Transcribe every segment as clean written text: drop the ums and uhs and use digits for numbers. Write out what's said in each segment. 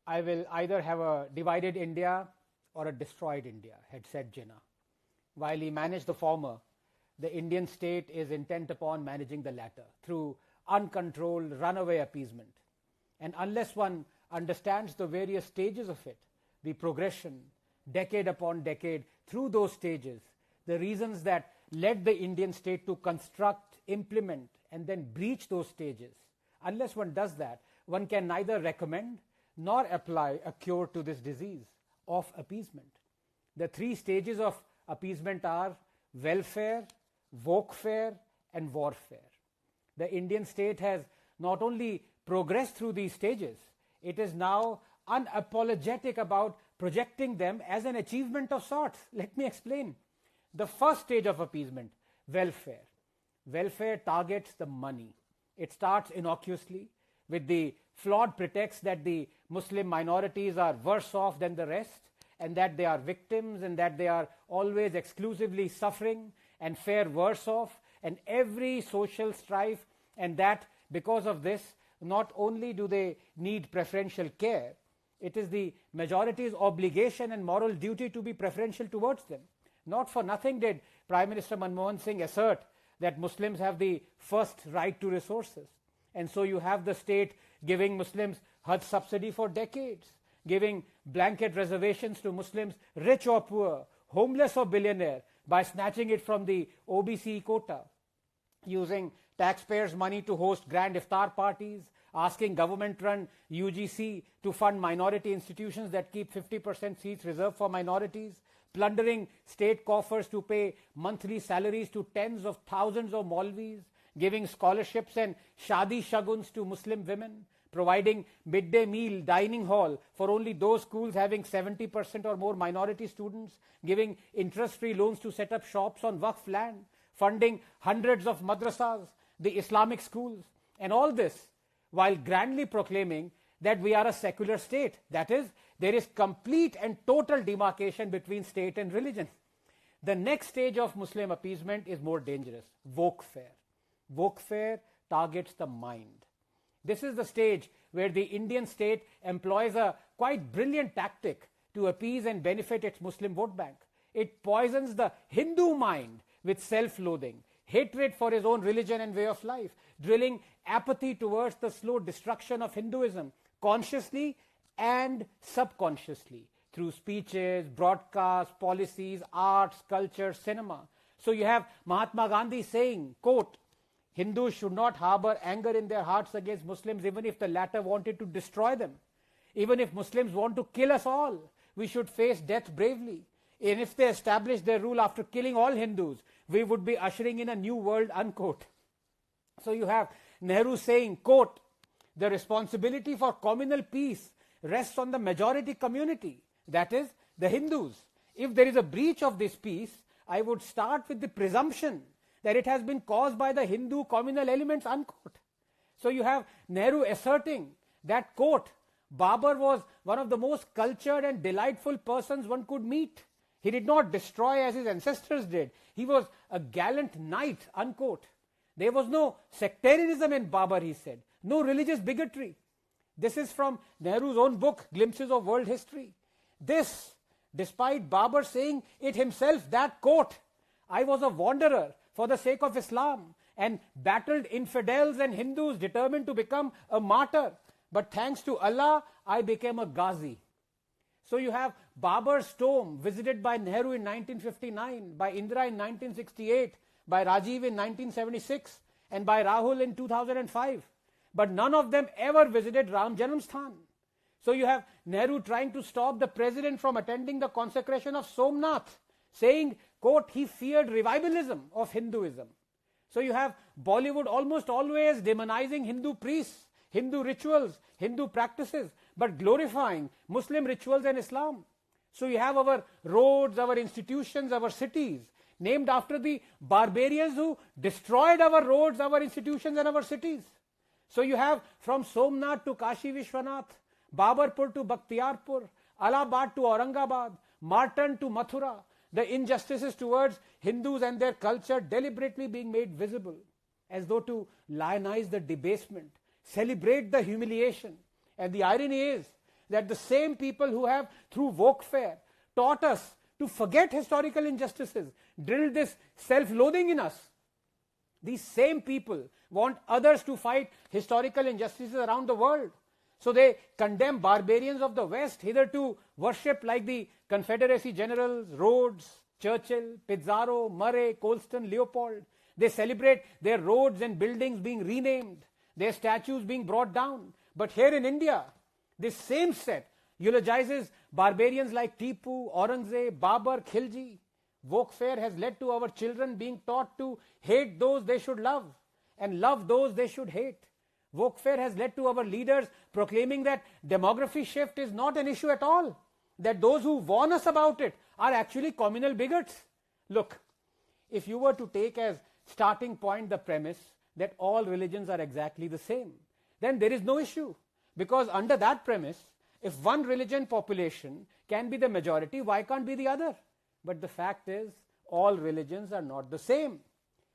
I will either have a divided India or a destroyed India, had said Jinnah. While he managed the former, the Indian state is intent upon managing the latter through uncontrolled runaway appeasement. And unless one understands the various stages of it, the progression, decade upon decade, through those stages, the reasons that led the Indian state to construct, implement, and then breach those stages, unless one does that, one can neither recommend nor apply a cure to this disease of appeasement. The three stages of appeasement are welfare, wokefare, and warfare. The Indian state has not only progressed through these stages, it is now unapologetic about projecting them as an achievement of sorts. Let me explain. The first stage of appeasement, welfare. Welfare targets the money. It starts innocuously with the flawed pretext that the Muslim minorities are worse off than the rest, and that they are victims, and that they are always exclusively suffering and fare worse off, and every social strife, and that because of this, not only do they need preferential care, it is the majority's obligation and moral duty to be preferential towards them. Not for nothing did Prime Minister Manmohan Singh assert that Muslims have the first right to resources. And so you have the state giving Muslims Hajj subsidy for decades, giving blanket reservations to Muslims, rich or poor, homeless or billionaire, by snatching it from the OBC quota, using taxpayers' money to host grand iftar parties, asking government-run UGC to fund minority institutions that keep 50% seats reserved for minorities, plundering state coffers to pay monthly salaries to tens of thousands of Maulvis, giving scholarships and shadi shaguns to Muslim women, providing midday meal dining hall for only those schools having 70% or more minority students, giving interest-free loans to set up shops on Waqf land, funding hundreds of madrasas, the Islamic schools, and all this while grandly proclaiming that we are a secular state. That is, there is complete and total demarcation between state and religion. The next stage of Muslim appeasement is more dangerous, wokefare. Wokefare targets the mind. This is the stage where the Indian state employs a quite brilliant tactic to appease and benefit its Muslim vote bank. It poisons the Hindu mind with self-loathing, hatred for his own religion and way of life, drilling apathy towards the slow destruction of Hinduism, consciously and subconsciously, through speeches, broadcasts, policies, arts, culture, cinema. So you have Mahatma Gandhi saying, quote, Hindus should not harbor anger in their hearts against Muslims, even if the latter wanted to destroy them. Even if Muslims want to kill us all, we should face death bravely. And if they establish their rule after killing all Hindus, we would be ushering in a new world, unquote. So you have Nehru saying, quote, the responsibility for communal peace rests on the majority community, that is, the Hindus. If there is a breach of this peace, I would start with the presumption that it has been caused by the Hindu communal elements, unquote. So you have Nehru asserting that, quote, Babur was one of the most cultured and delightful persons one could meet. He did not destroy as his ancestors did. He was a gallant knight, unquote. There was no sectarianism in Babur, he said. No religious bigotry. This is from Nehru's own book, Glimpses of World History. This, despite Babur saying it himself, that quote, I was a wanderer for the sake of Islam and battled infidels and Hindus determined to become a martyr. But thanks to Allah, I became a Ghazi. So you have Babur's tomb visited by Nehru in 1959, by Indira in 1968, by Rajiv in 1976, and by Rahul in 2005. But none of them ever visited Ram Janamsthan. So you have Nehru trying to stop the president from attending the consecration of Somnath, saying, quote, he feared revivalism of Hinduism. So you have Bollywood almost always demonizing Hindu priests, Hindu rituals, Hindu practices, but glorifying Muslim rituals and Islam. So you have our roads, our institutions, our cities, named after the barbarians who destroyed our roads, our institutions and our cities. So you have from Somnath to Kashi Vishwanath, Babarpur to Bakhtiarpur, Allahabad to Aurangabad, Martan to Mathura, the injustices towards Hindus and their culture deliberately being made visible, as though to lionize the debasement, celebrate the humiliation. And the irony is that the same people who have, through Wokefare, taught us to forget historical injustices, drilled this self-loathing in us, these same people want others to fight historical injustices around the world. So they condemn barbarians of the West, hitherto worshipped like the Confederacy generals, Rhodes, Churchill, Pizarro, Murray, Colston, Leopold. They celebrate their roads and buildings being renamed, their statues being brought down. But here in India, this same set eulogizes barbarians like Tipu, Aurangzeb, Babur, Khilji. Wokefare has led to our children being taught to hate those they should love and love those they should hate. Wokefare has led to our leaders proclaiming that demography shift is not an issue at all, that those who warn us about it are actually communal bigots. Look, if you were to take as starting point the premise that all religions are exactly the same, then there is no issue. Because under that premise, if one religion population can be the majority, why can't be the other? But the fact is, all religions are not the same.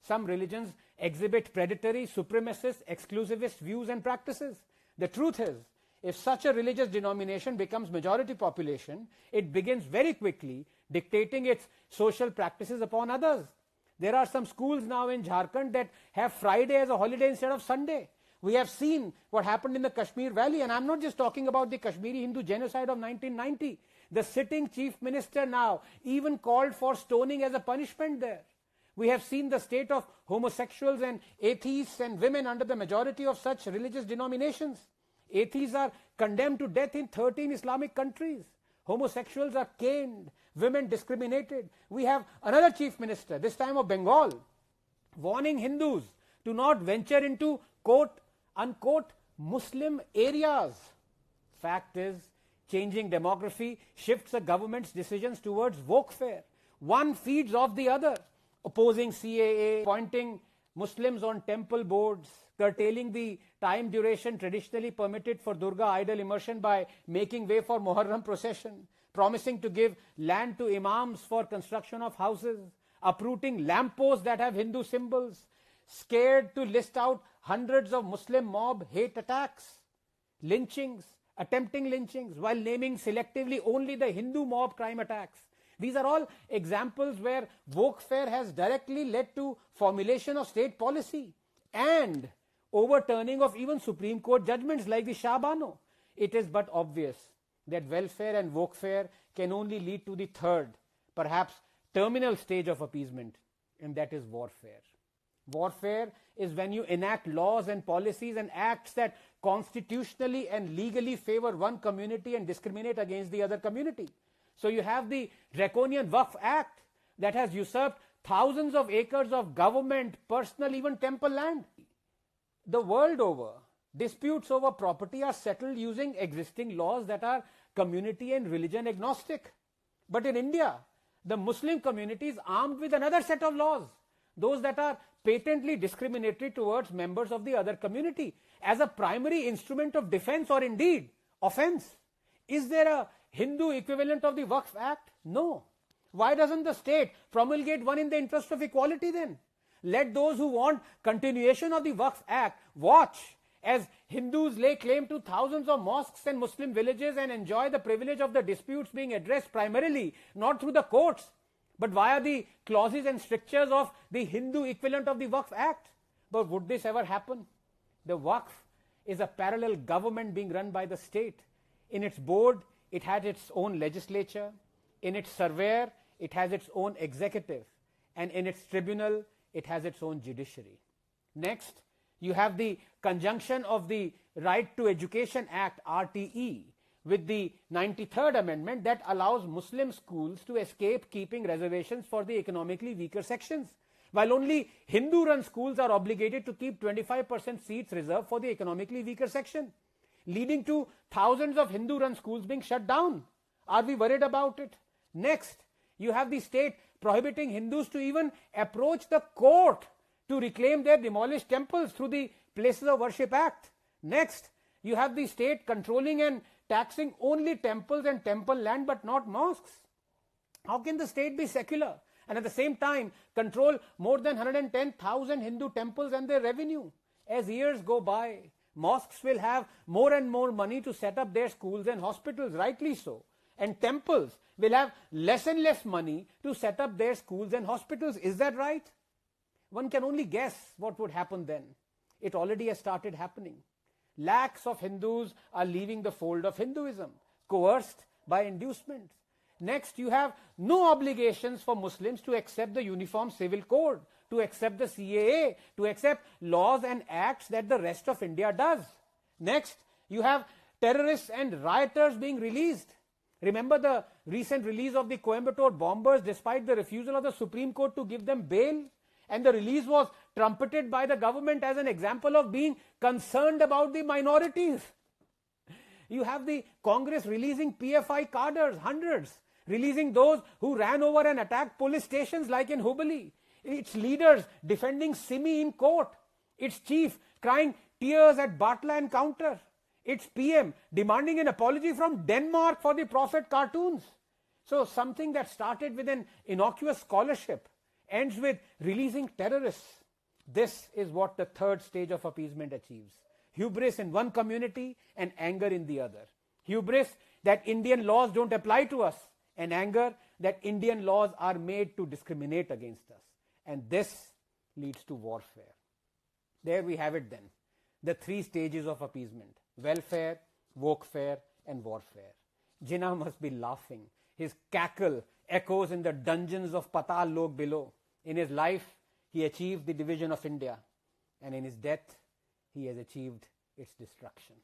Some religions exhibit predatory, supremacist, exclusivist views and practices. The truth is, if such a religious denomination becomes majority population, it begins very quickly dictating its social practices upon others. There are some schools now in Jharkhand that have Friday as a holiday instead of Sunday. We have seen what happened in the Kashmir Valley, and I'm not just talking about the Kashmiri Hindu genocide of 1990. The sitting chief minister now even called for stoning as a punishment there. We have seen the state of homosexuals and atheists and women under the majority of such religious denominations. Atheists are condemned to death in 13 Islamic countries. Homosexuals are caned, women discriminated. We have another chief minister, this time of Bengal, warning Hindus to not venture into quote unquote Muslim areas. Fact is, changing demography shifts a government's decisions towards Wokefare. One feeds off the other. Opposing CAA, appointing Muslims on temple boards, curtailing the time duration traditionally permitted for Durga idol immersion by making way for Muharram procession, promising to give land to imams for construction of houses, uprooting lampposts that have Hindu symbols, scared to list out hundreds of Muslim mob hate attacks, lynchings, attempting lynchings, while naming selectively only the Hindu mob crime attacks. These are all examples where Wokefare has directly led to formulation of state policy and overturning of even Supreme Court judgments like the Shah Bano. It is but obvious that welfare and Wokefare can only lead to the third, perhaps terminal stage of appeasement, and that is warfare. Warfare is when you enact laws and policies and acts that constitutionally and legally favor one community and discriminate against the other community. So you have the draconian Waqf Act that has usurped thousands of acres of government, personal, even temple land. The world over, disputes over property are settled using existing laws that are community and religion agnostic. But in India, the Muslim community is armed with another set of laws, those that are patently discriminatory towards members of the other community as a primary instrument of defense or indeed offense. Is there a Hindu equivalent of the Waqf Act? No. Why doesn't the state promulgate one in the interest of equality then? Let those who want continuation of the Waqf Act watch as Hindus lay claim to thousands of mosques and Muslim villages and enjoy the privilege of the disputes being addressed primarily not through the courts but via the clauses and strictures of the Hindu equivalent of the Waqf Act. But would this ever happen? The Waqf is a parallel government being run by the state. In its board, it has its own legislature. In its surveyor, it has its own executive. And in its tribunal, it has its own judiciary. Next, you have the conjunction of the Right to Education Act, RTE, with the 93rd Amendment that allows Muslim schools to escape keeping reservations for the economically weaker sections, while only Hindu-run schools are obligated to keep 25% seats reserved for the economically weaker section, leading to thousands of Hindu-run schools being shut down. Are we worried about it? Next, you have the state prohibiting Hindus to even approach the court to reclaim their demolished temples through the Places of Worship Act. Next, you have the state controlling and taxing only temples and temple land but not mosques. How can the state be secular and at the same time control more than 110,000 Hindu temples and their revenue? As years go by, Mosques will have more and more money to set up their schools and hospitals, rightly so. And temples will have less and less money to set up their schools and hospitals. Is that right? One can only guess what would happen then. It already has started happening. Lakhs of Hindus are leaving the fold of Hinduism, coerced by inducements. Next, you have no obligations for Muslims to accept the Uniform Civil Code, to accept the CAA, to accept laws and acts that the rest of India does. Next, you have terrorists and rioters being released. Remember the recent release of the Coimbatore bombers despite the refusal of the Supreme Court to give them bail? And the release was trumpeted by the government as an example of being concerned about the minorities. You have the Congress releasing PFI cadres, hundreds, releasing those who ran over and attacked police stations like in Hubballi. Its leaders defending Simi in court. Its chief crying tears at Batla encounter. Its PM demanding an apology from Denmark for the Prophet cartoons. So something that started with an innocuous scholarship ends with releasing terrorists. This is what the third stage of appeasement achieves. Hubris in one community and anger in the other. Hubris that Indian laws don't apply to us, and anger that Indian laws are made to discriminate against us. And this leads to warfare. There we have it then. The three stages of appeasement: welfare, wokefare, and warfare. Jinnah must be laughing. His cackle echoes in the dungeons of Patal Lok below. In his life, he achieved the division of India. And in his death, he has achieved its destruction.